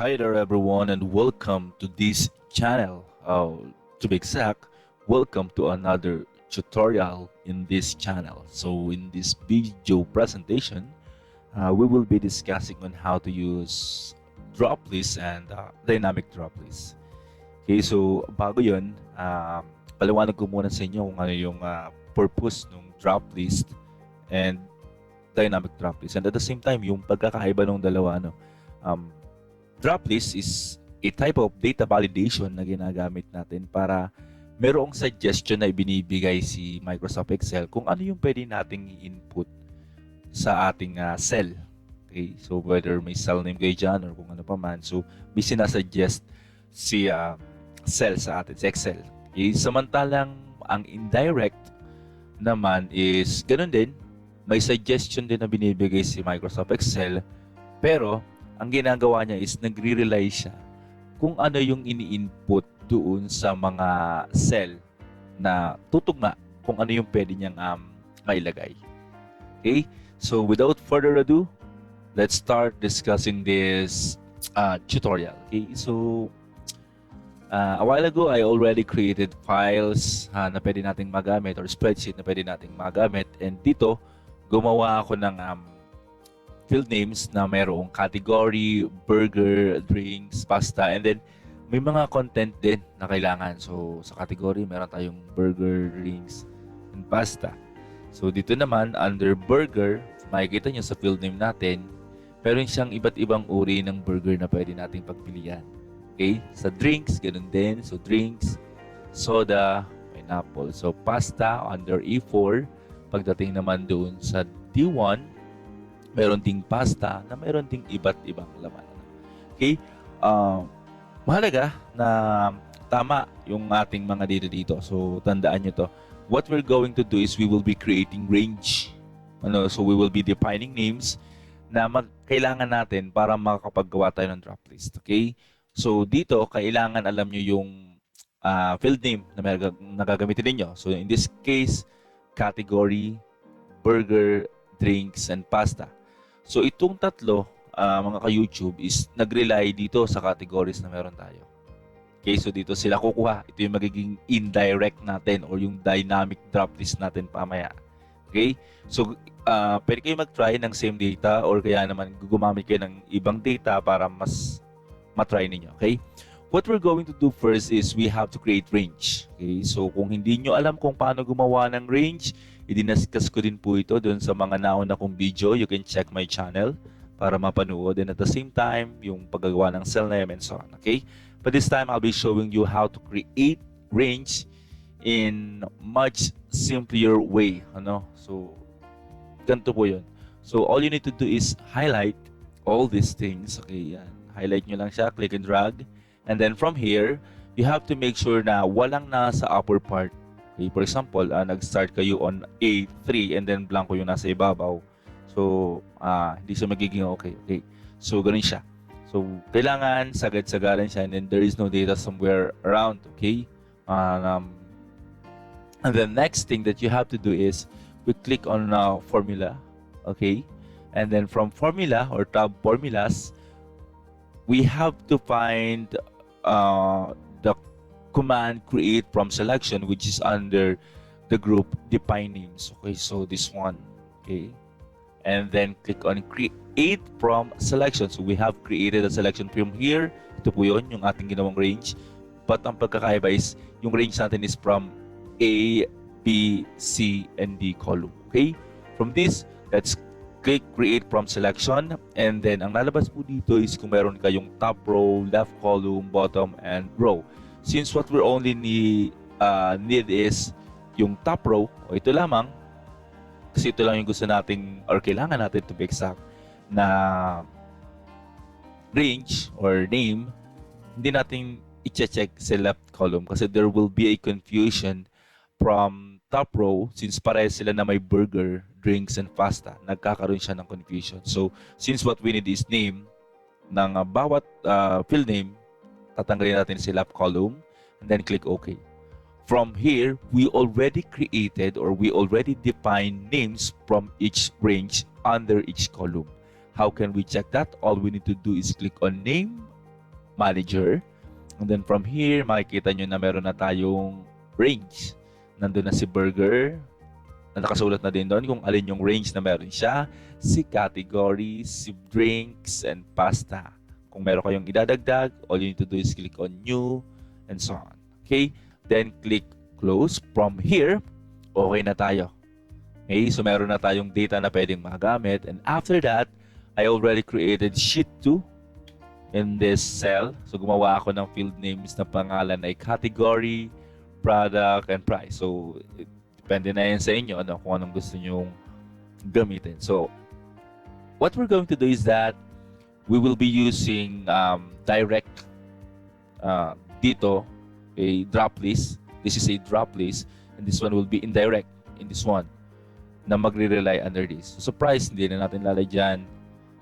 Hi there everyone and welcome to this channel. To be exact, welcome to another tutorial in this channel. So in this video presentation, we will be discussing on how to use Droplist and dynamic Droplist. Okay, so bago yun, paliwanag ko muna sa inyo kung ano yung purpose ng Droplist and dynamic Droplist. And at the same time, yung pagkakaiba ng dalawa, um, Droplist is a type of data validation na ginagamit natin para merong suggestion na ibinibigay si Microsoft Excel kung ano yung pwede nating i-input sa ating cell. Okay? So, whether may cell name kayo dyan or kung ano pa man. So, may sinasuggest si cell sa atin, si Excel. Okay? Samantalang ang indirect naman is ganun din. May suggestion din na binibigay si Microsoft Excel, pero ang ginagawa niya is nagre-rely siya kung ano yung ini-input doon sa mga cell na tutugma kung ano yung pwede niyang mailagay. Okay? So without further ado, let's start discussing this tutorial. Okay? So a while ago, I already created files na pwede nating magamit or spreadsheet na pwede nating magamit, and dito gumawa ako ng field names na mayroong category, burger, drinks, pasta, and then may mga content din na kailangan. So, sa category, meron tayong burger, drinks, and pasta. So, dito naman, under burger, makikita nyo sa field name natin, meron siyang iba't ibang uri ng burger na pwede nating pagpilian. Okay? Sa drinks, ganun din. So, drinks, soda, pineapple. So, pasta, under E4. Pagdating naman doon sa D1, meron ding pasta na meron ding iba't ibang laman. Okay? Mahalaga na tama yung ating mga data dito. So, tandaan nyo to. What we're going to do is we will be creating range. So, we will be defining names na kailangan natin para makakapaggawa tayo ng drop list. Okay? So, dito, kailangan alam nyo yung field name na gagamitin ninyo. So, in this case, category, burger, drinks, and pasta. So, itong tatlo, mga ka-YouTube, is nag-rely dito sa categories na meron tayo. Okay, so dito sila kukuha. Ito yung magiging indirect natin or yung dynamic drop list natin pamaya. Okay? So, pwede kayo mag-try ng same data or kaya naman gumamit kayo ng ibang data para mas matry ninyo. Okay? What we're going to do first is we have to create range. Okay? So, kung hindi nyo alam kung paano gumawa ng range, idinaskas ko din po ito doon sa mga nauna kong video. You can check my channel para mapanood. And at the same time, yung paggagawa ng cell name and so on. Okay? But this time, I'll be showing you how to create range in much simpler way. So, ganito po yun. So, all you need to do is highlight all these things. Okay, yan. Highlight nyo lang siya. Click and drag. And then from here, you have to make sure na walang nasa upper part. Okay, for example, nag-start kayo on A3 and then blanco yung nasa ibabaw. So, hindi siya magiging okay. Okay. So, ganun siya. So, kailangan sagad-sagaran siya and then there is no data somewhere around. Okay? And the next thing that you have to do is we click on formula. Okay? And then from formula or tab formulas, we have to find the command create from selection, which is under the group define names. Okay, so this one. Okay, and then click on create from selection. So we have created a selection from here. Ito po yun, yung ating ginawang range. But ang pagkakaiba is yung range natin is from A, B, C, and D column. Okay, from this, let's click create from selection, and then ang lalabas po dito is kung meron kayong top row, left column, bottom, and row. Since what we only need is yung top row, o ito lamang, kasi ito lang yung gusto nating or kailangan natin to be exact na range or name, hindi natin i-check sa left column kasi there will be a confusion from top row since pares sila na may burger, drinks, and pasta. Nagkakaroon siya ng confusion. So, since what we need is name ng bawat field name, tatanggalin natin si left column and then click OK. From here, we already created or we already defined names from each range under each column. How can we check that? All we need to do is click on name manager. And then from here, makikita nyo na meron na tayong range. Nandun na si burger, na nakasulat na din doon kung alin yung range na meron siya, si categories, si drinks, and pasta. Kung meron kayong idadagdag, all you need to do is click on new, and so on. Okay? Then click close. From here, okay na tayo. Okay? So meron na tayong data na pwedeng magamit. And after that, I already created sheet 2 in this cell. So gumawa ako ng field names na pangalan ay category, product, and price. So depende na yan sa inyo kung anong gusto nyong gamitin. So what we're going to do is that we will be using direct dito a drop list. This is a drop list, and this one will be indirect in this one na magre-rely under this. So price, hindi na natin lalay dyan.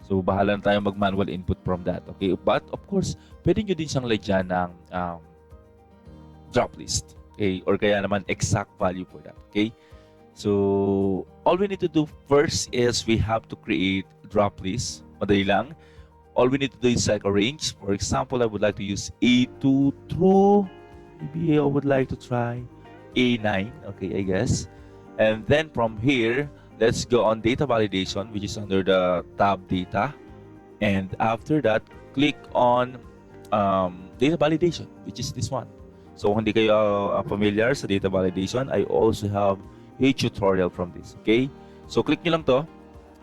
So bahala na tayong mag-manual input from that. Okay? But of course, pwede nyo din siyang lagyan ng drop list. Okay? Or kaya naman exact value for that. Okay? So all we need to do first is we have to create drop list. Madali lang. All we need to do is select a range. For example, I would like to use A2 through, maybe I would like to try A9. Okay, I guess. And then from here, let's go on data validation, which is under the tab data. And after that, click on data validation, which is this one. So kung hindi kayo familiar sa data validation, I also have a tutorial from this. Okay? So click nyo lang to.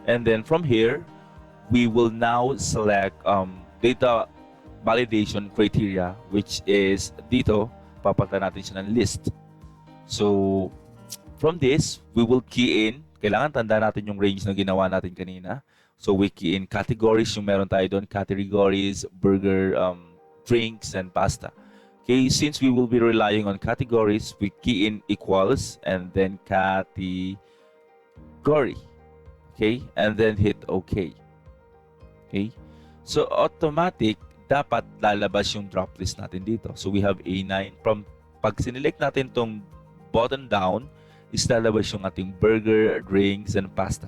And then from here, we will now select data validation criteria, which is dito, papalitan natin siya ng list. So from this, we will key in, kailangan tanda natin yung range na ginawa natin kanina. So we key in categories, yung meron tayo doon, categories, burger, drinks, and pasta. Okay, since we will be relying on categories, we key in equals, and then category. Okay, and then hit OK. Okay, so automatic, dapat lalabas yung drop list natin dito. So we have A9. From pag sinelect natin tong button down, is lalabas yung ating burger, drinks, and pasta.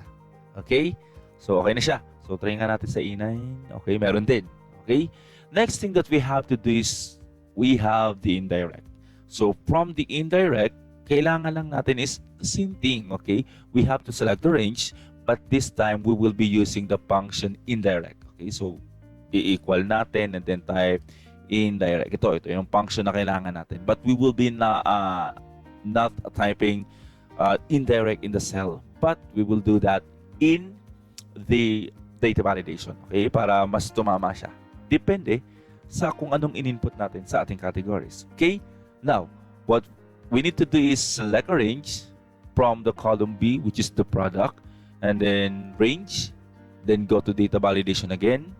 Okay? So, okay na siya. So, try nga natin sa A9. Okay, meron din. Okay? Next thing that we have to do is we have the indirect. So, from the indirect, kailangan lang natin is the same thing. Okay? We have to select the range, but this time, we will be using the function indirect. Okay? So, i-equal natin and then type indirect. Ito yung function na kailangan natin. But we will be not typing indirect in the cell, but we will do that in the data validation, okay, para mas tumama siya. Depende sa kung anong in-input natin sa ating categories. Okay, now what we need to do is select a range from the column B, which is the product, and then range, then go to data validation again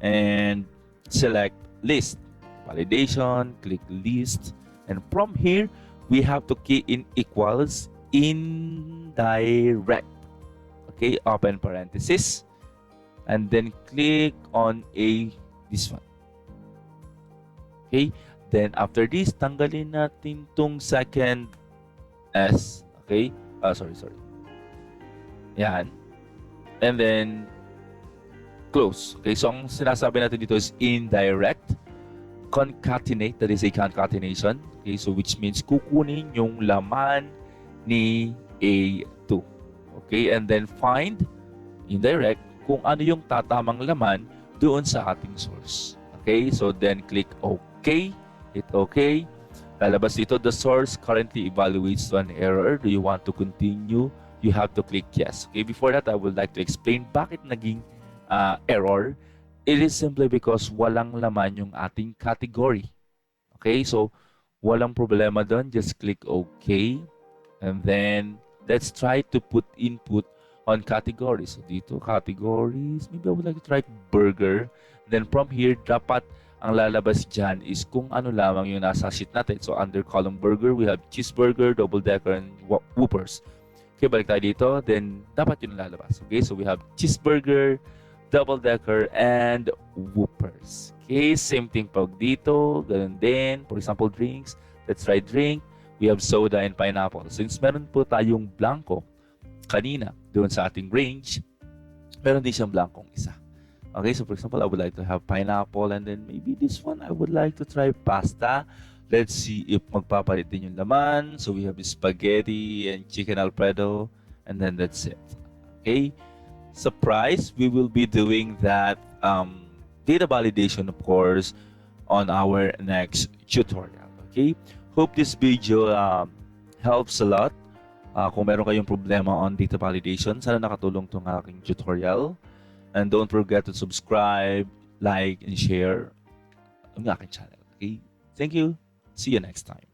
and select list validation, click list, and from here we have to key in equals indirect. Okay, open parenthesis, and then click on this one. Okay, then after this, tanggalin natin tong second S. Okay, sorry. Yan. And then close. Okay, so ang sinasabi natin dito is indirect. Concatenate, that is a concatenation. Okay, so which means kukunin yung laman ni A2. Okay, and then find indirect kung ano yung tatamang laman doon sa ating source. Okay, so then click OK, hit OK. Lalabas dito, the source currently evaluates to an error. Do you want to continue? You have to click yes. Okay, before that, I would like to explain bakit naging error. It is simply because walang laman yung ating category. Okay, so walang problema doon. Just click OK. And then, let's try to put input on categories. So dito, categories. Maybe I would like to try burger. Then from here, dapat ang lalabas dyan is kung ano lamang yung nasa sheet natin. So under column burger, we have cheeseburger, double-decker, and whoopers. Okay, balik tayo dito. Then, dapat yun lalabas. Okay, so we have cheeseburger, double-decker, and whoopers. Okay, same thing pag dito. Ganun din. For example, drinks. Let's try drink. We have soda and pineapple. Since meron po tayong blanco kanina doon sa ating range, meron din siyang blankong isa. Okay, so for example, I would like to have pineapple and then maybe this one I would like to try pasta. Let's see if magpapalit din yung laman. So we have spaghetti and chicken alfredo and then that's it. Okay, surprise, we will be doing that data validation, of course, on our next tutorial. Okay, hope this video helps a lot. Kung meron kayong problema on data validation, sana nakatulong tong aking tutorial. And don't forget to subscribe, like, and share ang aking channel. Okay? Thank you. See you next time.